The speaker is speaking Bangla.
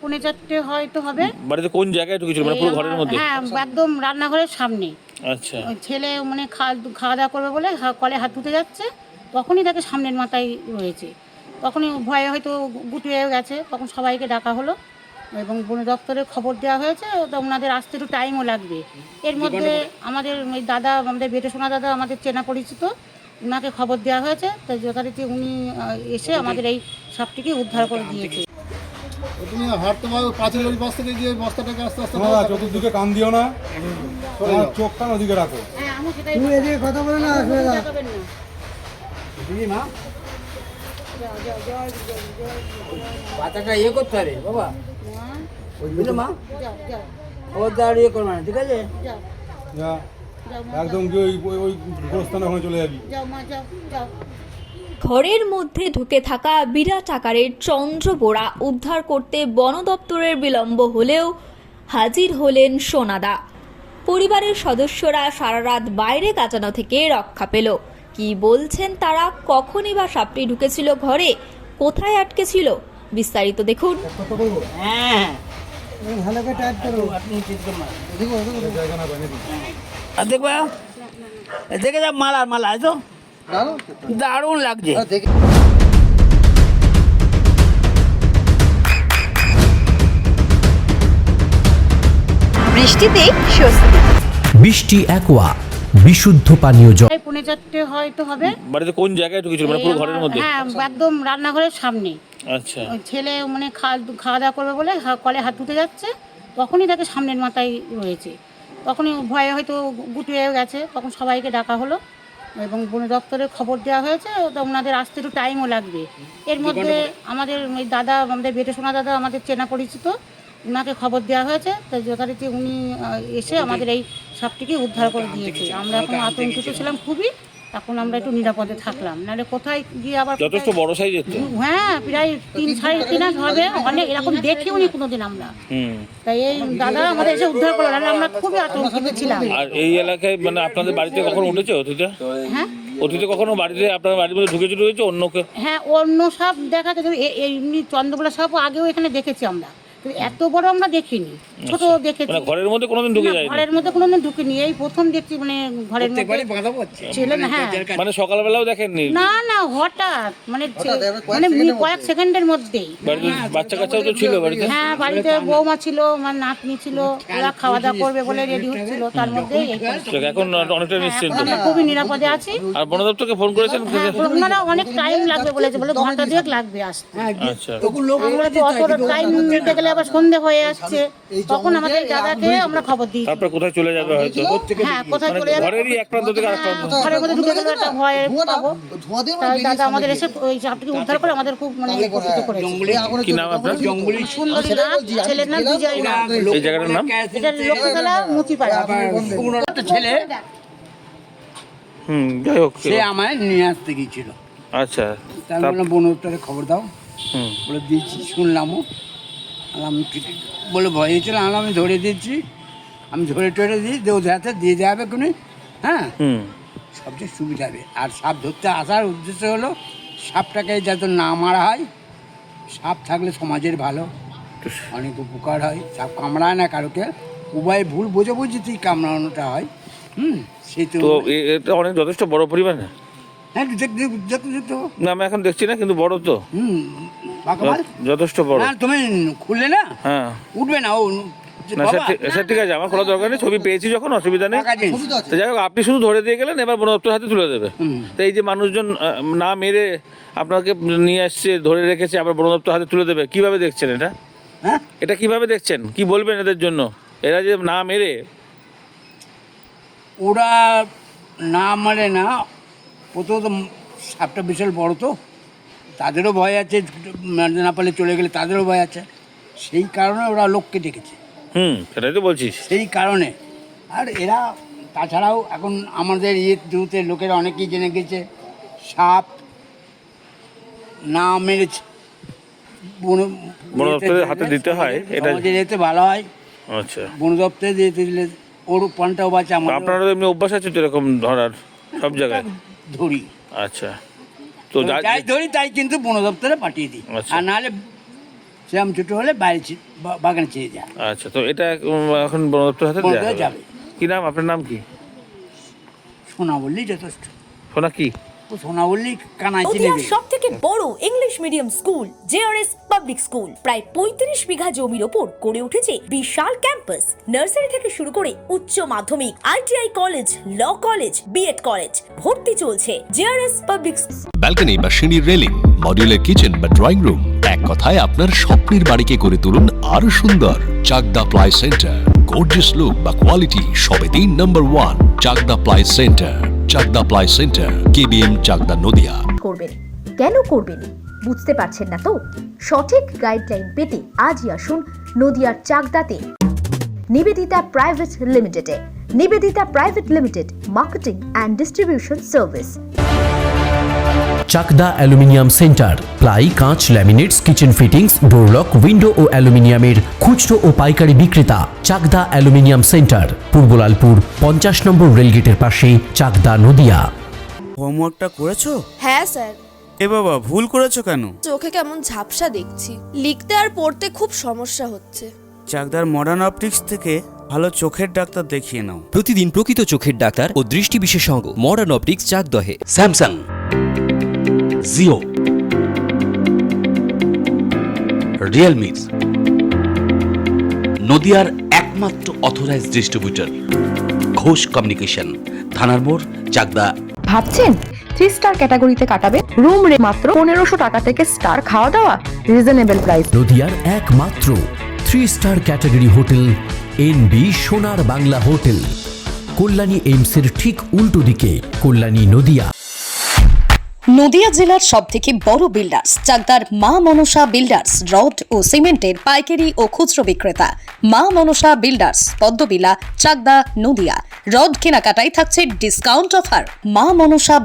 পৌনে 4টে হয়তো হবে। বাড়িতে কোন জায়গায় ঢুকেছিল, মানে পুরো ঘরের মধ্যে? হ্যাঁ, একদম রান্নাঘরের সামনে। আচ্ছা। ওই ছেলে মানে খাওয়া দাওয়া করবে বলে কলে হাত ধুতে যাচ্ছে, তখনই তাকে সামনের মাথায় রয়েছে। তখনই ভয়ে হয়তো গুটিয়ে গেছে, তখন সবাইকে ডাকা হলো এবং বন দপ্তরে খবর দেওয়া হয়েছে। তো ওনাদের আসতে একটু টাইমও লাগবে। এর মধ্যে আমাদের ওই দাদা, আমাদের বেটেশোনা দাদা, আমাদের চেনা পরিচিত, ওনাকে খবর দেওয়া হয়েছে। তো যথারীতি উনি এসে আমাদের এই সাপটিকে উদ্ধার করে দিয়েছে। তুমি হাঁটতে পারো, পাঁচিল ওই পাশ থেকে গিয়ে বস্তাটাকে আস্তে আস্তে চতুর্দিকে কান দিও না, চোখ কান ওদিকে রাখো। হ্যাঁ, আমি সেটাই তুমি এদিকে কথা বলে না, আসবে না। যাবেন না। মা যাও, যাও, যাও, যাও, যাও, পাতাটা করতে হবে বাবা, বুঝলে মা? যাও, যাও, ওর দাঁড়িয়ে করবে না, ঠিক আছে? যাও, যা, যাও, মা, একদম গিয়ে ওই গোরস্থানে ওখানে চলে যাবি। যাও, মা, যাও, যাও। ঘরের মধ্যে ঢুকে থাকা বিরাট আকারের চন্দ্রবোড়া উদ্ধার করতে বন দপ্তরের বিলম্ব হলেও হাজির হলেন সোনাদা। পরিবারের সদস্যরা সারা রাত বাইরে কাটানো থেকে রক্ষা পেল। কি বলছেন তারা? কখনই বা সাপটি ঢুকেছিল ঘরে, কোথায় আটকে ছিল, বিস্তারিত দেখুন। হ্যাঁ, ভালো করে টাইট করো। আপনি ঠিক করে মার। জায়গা না বাইরে আর দেখবা, দেখে যা, মালা মালা আছে তো, দারুণ লাগছে। বৃষ্টিতে স্বস্তি। বৃষ্টি অ্যাকোয়া বিশুদ্ধ পানীয় জল। পৌনে 4টে হয়তো হবে। বাড়িতে কোন জায়গায় ঢুকেছিল, মানে পুরো ঘরের মধ্যে? হ্যাঁ, একদম রান্নাঘরের সামনে। আচ্ছা। ওই ছেলে মানে খাওয়া দাওয়া করবে বলে কলে হাত ধুতে যাচ্ছে, তখনই তাকে সামনের মাথায় রয়েছে। তখনই ভয়ে হয়তো গুটিয়ে গেছে, তখন সবাইকে ডাকা হলো এবং বন দপ্তরে খবর দেওয়া হয়েছে। তো ওনাদের আসতে একটু টাইমও লাগবে। এর মধ্যে আমাদের ওই দাদা, আমাদের বেটেশোনা দাদা, আমাদের চেনা পরিচিত, ওনাকে খবর দেওয়া হয়েছে। তো যথারীতি উনি এসে আমাদের এই সাপটিকে উদ্ধার করে দিয়েছে। আমরা এখন আতঙ্কিত ছিলাম খুবই, এখন আমরা একটু নিরাপদে থাকলাম, নাহলে কোথায় গিয়ে আবার যথেষ্ট বড় সাইজের তো? হ্যাঁ, প্রায় 3-3.5 হাত হবে। অনেক এরকম দেখিও নি কোনোদিন আমরা। তাই এই দাদা আমাদের এসে উদ্ধার করলো, নাহলে আমরা খুবই আতঙ্কিত ছিলাম। আর এই এলাকায় মানে আপনাদের বাড়িতে কখনো উঠেছে অতীতে? হ্যাঁ, অতীতে কখনো বাড়িতে, আপনার বাড়ির মধ্যে ঢুকেছে অন্যকে? হ্যাঁ, অন্য সাপ দেখা গেছে, এমনি চন্দ্রবোলা সাপও আগেও এখানে দেখেছি আমরা, কিন্তু এত বড় আমরা দেখিনি, ছোট দেখেছি। মানে ঘরের মধ্যে কোনোদিন ঢুকে না, যায়নি? ঘরের মধ্যে কোনোদিন ঢুকিনি, এই প্রথম দেখছি। মানে ঘরের মধ্যে ছিলেন। হ্যাঁ, মানে সকালবেলাও দেখেননি? না না, হঠাৎ মানে কয়েক সেকেন্ডের মধ্যেই। বাড়িতে বাচ্চা কাচ্চাও তো ছিল বাড়িতে? হ্যাঁ, বাড়িতে বৌমা ছিল, আমার নাতনি ছিল, ওরা খাওয়া দাওয়া করবে বলে রেডি হচ্ছিল, তার মধ্যেই এই পরিস্থিতি। এখন অনেকটা নিশ্চিন্ত? আমরা খুবই নিরাপদে আছি। আর বন দপ্তরকে ফোন করেছেন? হ্যাঁ, ওনারা অনেক টাইম লাগবে বলেছে, বলে ঘন্টা 2 লাগবে আসতে। আচ্ছা। আমরা তো অত টাইম নিতে গেলে আবার সন্ধে হয়ে আসছে, তখন আমাদের দাদাকে আমরা খবর দিই। তারপর কোথায় চলে যাবে হয়তো? হ্যাঁ, কোথায় চলে যাবে, ঘরেরই এক প্রান্ত থেকে আরেক প্রান্ত। ঘরের মধ্যে ঢুকে গেলে একটা ভয় পাবো। তাই দাদা আমাদের এসে ওই সাপটিকে উদ্ধার করে আমাদের খুব মানে উপকৃত করেছে। কি নাম আপনার? সুন্দরী নাথ, ছেলের নাম বিজয় নাথ। এই জায়গাটার নাম? এটা লক্ষ্মীতলা মুচিপাড়া। ছেলে যাই হোক। সে আমায় নিয়ে আসতে গিয়েছিল। আচ্ছা। তার বললাম বন দপ্তরে খবর দাও, বলে দিয়েছি, শুনলামও। আমি বলে ভয় হয়েছিল, আমি ধরে দিচ্ছি, আমি ধরে টরে দিই, ওদের হাতে দিয়ে দেওয়া হবে কোনো। হ্যাঁ, সবচেয়ে সুবিধা হবে। আর সাপ ধরতে আসার উদ্দেশ্য হলো সাপটাকে যাতে না মারা হয়। সাপ থাকলে সমাজের ভালো, অনেক উপকার হয়। সাপ কামড়ায় না কারোকে, উভয় ভুল বোঝাবুঝিতেই কামড়ানোটা হয়। সেই তো এটা অনেক যথেষ্ট বড় পরিমাণ। হ্যাঁ, দেখতে না, আমি এখন দেখছি না, কিন্তু বড় তো, যথেষ্ট বড়। তুমি খুললে না, হ্যাঁ, উঠবে না ও। না স্যার, ঠিক আছে, আমার খোলা দরকার নেই, ছবি পেয়েছি যখন, অসুবিধা নেই। তো যাই হোক, আপনি শুধু ধরে দিয়ে গেলেন, এবার বন দপ্তর হাতে তুলে দেবে। তো এই যে মানুষজন না মেরে আপনাকে নিয়ে আসছে, ধরে রেখেছে, আবার বন দপ্তর হাতে তুলে দেবে, কিভাবে দেখছেন এটা? হ্যাঁ, এটা কিভাবে দেখছেন? কি বলবেন এদের জন্য? এরা যে না মেরে, ওরা না মারে না, প্রথমত সাপটা বিশাল বড় তো, তাদেরও ভয় আছে, মারতে না পারলে চলে গেলে তাদেরও ভয় আছে। সেই কারণে ওরা লোককে ডেকেছে। সেটাই তো বলছিস। সেই কারণে। আর এরা তাছাড়াও এখন আমাদের দ্রুতে লোকেরা অনেকেই জেনে গেছে সাপ না মেরেছে বন দপ্তরের হাতে দিতে হয়, এটা যেতে ভালো হয়। আচ্ছা, বন দপ্তরে দিতে দিলে ওর পানটাও বাঁচে। আপনারা এমনি অভ্যাস আছে তো এরকম ধরার সব জায়গায়? ধরি। আচ্ছা। তো যাই ধরি তাই কিন্তু বন দপ্তরে পাঠিয়ে দিই। আচ্ছা। আর নাহলে সেরকম ছোটো হলে বাইরে বাগানে চেয়ে যায়। আচ্ছা, তো এটা এখন বন দপ্তর হাতে বন দেওয়া দপ্তরে হবে। যাবে। কি নাম আপনার, নাম কি? সোনা বললেই যথেষ্ট। সোনা কি? ও সোনা বললেই কানাইতে নদিয়ার নেবে। সব থেকে বড় English medium school JRS public school প্রায় 35 বিঘা জমির ওপর গড়ে উঠেছে বিশাল ক্যাম্পাস। নার্সারি থেকে শুরু করে উচ্চ মাধ্যমিক, ITI college, law college, BEd college, ভর্তি চলছে জেআরএস পাবলিক। ব্যালকনি বা সিঁড়ির রেলিং, মডিউলার কিচেন বা ড্রয়িং রুম, এক কথায় আপনার স্বপ্নের বাড়িকে করে তুলুন আরো সুন্দর। Chakdah ply centre, gorgeous look বা কোয়ালিটি সবেতেই number 1। Chakdah ply centre, Chakdah ply centre, KBM, Chakdah, Nadia. করবেন কেন করবেন বুঝতে পারছেন না তো? সঠিক গাইডলাইন পেতে আজই আসুন নদিয়ার চাকদাতে নিবেদিতা প্রাইভেট লিমিটেডে। Nivedita private limited, marketing and distribution service. Chakdaha aluminium centre, ply, কাঁচ, laminates, kitchen fittings, door lock, window ও অ্যালুমিনিয়ামের খুচরো ও পাইকারি বিক্রেতা। Chakdaha aluminium centre, Purbalalpur 50 number রেলগেটের পাশে, চাকদা, নদিয়া। হোমওয়ার্কটা করেছো? হ্যাঁ স্যার। এ বাবা, ভুল করেছো কেন? চোখে কেমন ঝাপসা দেখছি, লিখতে আর পড়তে খুব সমস্যা হচ্ছে। চাকদার মডার্ন অপটিক্স থেকে ভালো চোখের ডাক্তার দেখিয়ে নাও। প্রতিদিন প্রকৃত চোখের ডাক্তার ও দৃষ্টি বিশেষজ্ঞ মডার্ন অপটিক্স, চাকদহে। স্যামসাং, জিও, রিয়েলমি, নদিয়ার একমাত্র অথরাইজড ডিস্ট্রিবিউটর ঘোষ কমিউনিকেশন, থানার মোড়, চাকদা। ভাবছেন 3 স্টার ক্যাটাগরিতে কাটাবে? রুম রে মাত্র 1500 টাকা থেকে স্টার, খাওয়া দাওয়া রিজনেবল প্রাইস। নদিয়ার একমাত্র 3 স্টার ক্যাটাগরি হোটেল এনবি সোনার বাংলা হোটেল, কল্যাণী এইমসের ঠিক উল্টো দিকে, কল্যাণী, নদিয়া। নদিয়া জেলার সব থেকে বড় বিল্ডার্স চাকদার মা মনসা বিল্ডার্স, রড ও সিমেন্টের পাইকারি ও খুচরো বিক্রেতা। মা মনসা বিল্ডার্স, পদ্মবিলা, চাকদা, নদিয়া। রড কেনাকাটায় থাকছে ডিসকাউন্ট অফার। মা মনসা